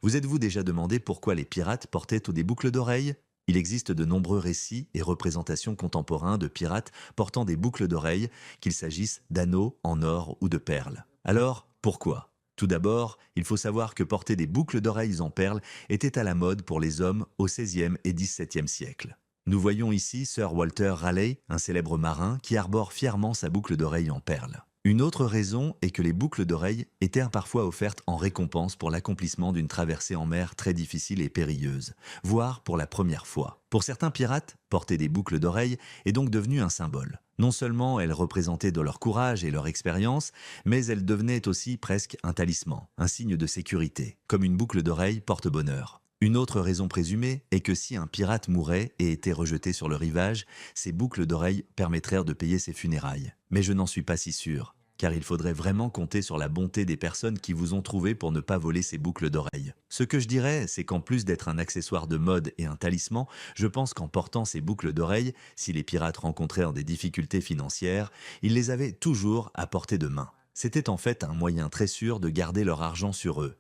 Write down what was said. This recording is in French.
Vous êtes-vous déjà demandé pourquoi les pirates portaient des boucles d'oreilles? Il existe de nombreux récits et représentations contemporains de pirates portant des boucles d'oreilles, qu'il s'agisse d'anneaux en or ou de perles. Alors, pourquoi? Tout d'abord, il faut savoir que porter des boucles d'oreilles en perles était à la mode pour les hommes au XVIe et XVIIe siècle. Nous voyons ici Sir Walter Raleigh, un célèbre marin, qui arbore fièrement sa boucle d'oreille en perles. Une autre raison est que les boucles d'oreilles étaient parfois offertes en récompense pour l'accomplissement d'une traversée en mer très difficile et périlleuse, voire pour la première fois. Pour certains pirates, porter des boucles d'oreilles est donc devenu un symbole. Non seulement elles représentaient de leur courage et leur expérience, mais elles devenaient aussi presque un talisman, un signe de sécurité, comme une boucle d'oreille porte-bonheur. Une autre raison présumée est que si un pirate mourait et était rejeté sur le rivage, ces boucles d'oreilles permettraient de payer ses funérailles. Mais je n'en suis pas si sûr, car il faudrait vraiment compter sur la bonté des personnes qui vous ont trouvé pour ne pas voler ces boucles d'oreilles. Ce que je dirais, c'est qu'en plus d'être un accessoire de mode et un talisman, je pense qu'en portant ces boucles d'oreilles, si les pirates rencontrèrent des difficultés financières, ils les avaient toujours à portée de main. C'était en fait un moyen très sûr de garder leur argent sur eux.